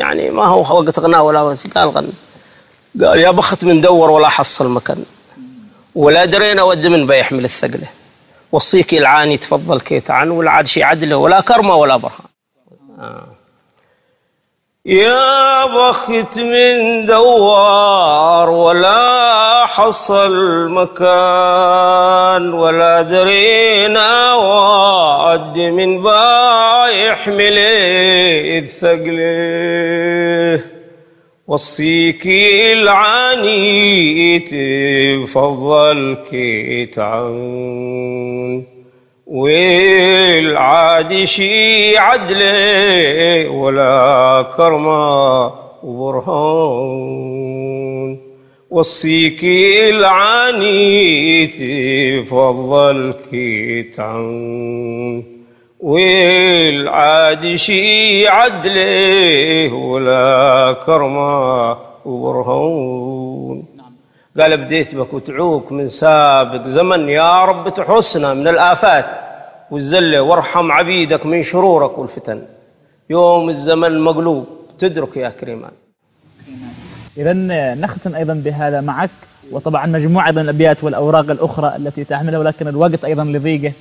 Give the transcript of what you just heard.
يعني ما هو وقت غناه ولا بس قال غنى. قال يا بخت من دور ولا حصل مكان، ولا درينا ود من بيحمل الثقله، والصيك العاني تفضل كيت عن ولا عاد شي عدله ولا كرمه ولا برهان. يا بخت من دوار ولا حصل مكان، ولا درينا واد من بايحمل الثقله، والصيك العاني تفضل كيت عن والعاد شي عدله ولا كرمه وبرهان، والصيك العاني تفضل كيت عن والعاد شي عدله ولا كرمه وبرهان. قال بديت بك وتعوك من سابق زمن، يا رب تحرسنا من الآفات والزلة، وارحم عبيدك من شرورك والفتن، يوم الزمن مقلوب تدرك يا كريمان. إذن نختم أيضا بهذا معك، وطبعا مجموعة من الأبيات والأوراق الأخرى التي تحملها، ولكن الوقت أيضا لضيقه